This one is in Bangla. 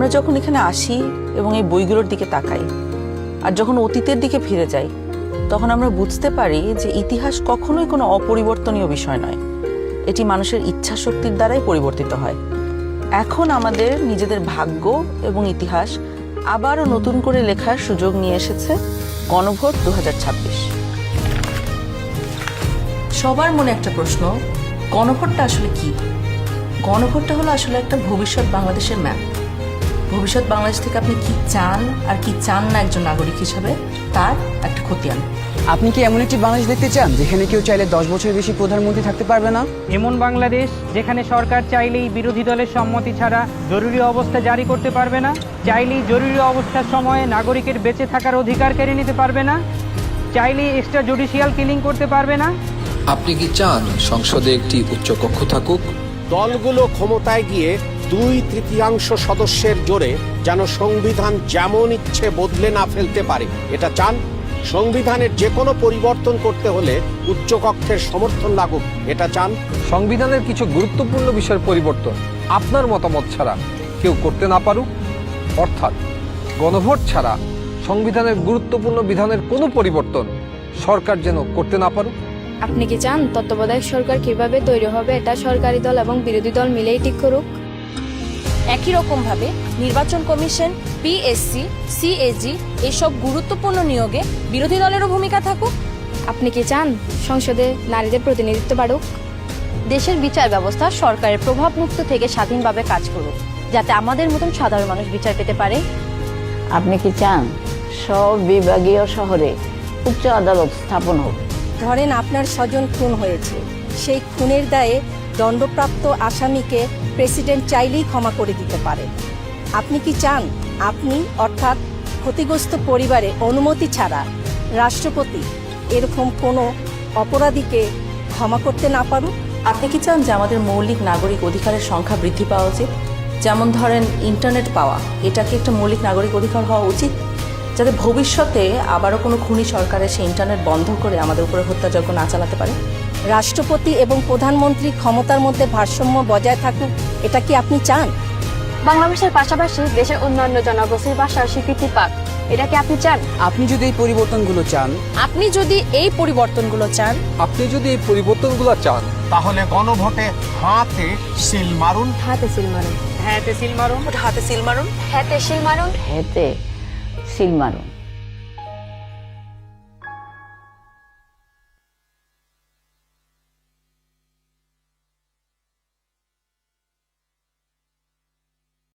আমরা যখন এখানে আসি এবং এই বইগুলোর দিকে তাকাই আর যখন অতীতের দিকে ফিরে যাই, তখন আমরা বুঝতে পারি যে ইতিহাস কখনোই কোনো অপরিবর্তনীয় বিষয় নয়। এটি মানুষের ইচ্ছা শক্তির দ্বারাই পরিবর্তিত হয়। এখন আমাদের নিজেদের ভাগ্য এবং ইতিহাস আবারও নতুন করে লেখার সুযোগ নিয়ে এসেছে গণভোট 2026। সবার মনে একটা প্রশ্ন, গণভোটটা আসলে কি? গণভোটটা হলো আসলে একটা ভবিষ্যৎ বাংলাদেশের ম্যাপ। ভবিষ্যৎ বাংলাদেশ থেকে আপনি কি চান আর কি চান না একজন নাগরিক হিসাবে, তার একটা খতিয়ান। আপনি কি এমন একটি বাংলাদেশ দেখতে চান যেখানে কেউ চাইলে 10 বছরের বেশি প্রধানমন্ত্রী থাকতে পারবে না? এমন বাংলাদেশ যেখানে সরকার চাইলেই বিরোধী দলের সম্মতি ছাড়া জরুরি অবস্থা জারি করতে পারবে না, চাইলেই জরুরি অবস্থার সময়ে নাগরিকের বেঁচে থাকার অধিকার কেড়ে নিতে পারবে না, চাইলেই এক্সট্রা জুডিশিয়াল কিলিং করতে পারবে না? আপনি কি চান সংসদে একটি উচ্চকক্ষ থাকুক? দলগুলো ক্ষমতায় গিয়ে 2/3 সদস্যের জোরে যেন সংবিধান যেমন ইচ্ছে বদলে না ফেলতে পারে, এটা চান? সংবিধানের যে কোনো পরিবর্তন করতে হলে উচ্চকক্ষের সমর্থন লাগুক, এটা চান? সংবিধানের কিছু গুরুত্বপূর্ণ বিষয়ের পরিবর্তন আপনার মতামত ছাড়া কেউ করতে না পারুক, অর্থাৎ গণভোট ছাড়া সংবিধানের গুরুত্বপূর্ণ বিধানের কোনো পরিবর্তন সরকার যেন করতে না পারুক। আপনি কি চান তত্ত্বাবধায়ক সরকার কিভাবে তৈরি হবে এটা সরকারি দল এবং বিরোধী দল মিলেই ঠিক করুক? একই রকমভাবে নির্বাচন কমিশন, পিএসসি, সিএজি এসব গুরুত্বপূর্ণ নিয়োগে বিরোধী দলেরও ভূমিকা থাকুক? আপনি কি চান সংসদে নারীদের প্রতিনিধিত্ব বাড়ুক? দেশের বিচার ব্যবস্থা সরকারের প্রভাব মুক্ত থেকে স্বাধীনভাবে কাজ করুক, যাতে আমাদের মতন সাধারণ মানুষ বিচার পেতে পারে? আপনি কি চান সব বিভাগীয় শহরে উচ্চ আদালত স্থাপন হোক? ধরেন আপনার স্বজন খুন হয়েছে, সেই খুনের দায়ে দণ্ডপ্রাপ্ত আসামিকে প্রেসিডেন্ট চাইলেই ক্ষমা করে দিতে পারে। আপনি কি চান আপনি অর্থাৎ ক্ষতিগ্রস্ত পরিবারে অনুমতি ছাড়া রাষ্ট্রপতি এরকম কোনো অপরাধীকে ক্ষমা করতে না পারুক? আপনি কি চান যে আমাদের মৌলিক নাগরিক অধিকারের সংখ্যা বৃদ্ধি পাওয়া উচিত? যেমন ধরেন ইন্টারনেট পাওয়া, এটাকে একটা মৌলিক নাগরিক অধিকার হওয়া উচিত, যাতে ভবিষ্যতে আবারও কোনো খুনি সরকারের সেই ইন্টারনেট বন্ধ করে আমাদের উপরে হত্যাযজ্ঞ না চালাতে পারে। রাষ্ট্রপতি এবং প্রধানমন্ত্রী ক্ষমতার মধ্যে ভারসাম্য বজায় থাকুক, এটা কি আপনি চান? বাংলা ভাষার পাশাপাশি দেশের অন্যান্য জনগোষ্ঠীর ভাষার স্বীকৃতি পাক, এটা কি আপনি চান? আপনি যদি এই পরিবর্তনগুলো চান, আপনি যদি এই পরিবর্তনগুলো চান, তাহলে গণভোটে হাতে সিল মারুন। হাতে সিল মারুন। হ্যাঁতে সিল মারুন, হাতে সিল মারুন, হাতে সিল মারুন, হেতে সিল মারুন।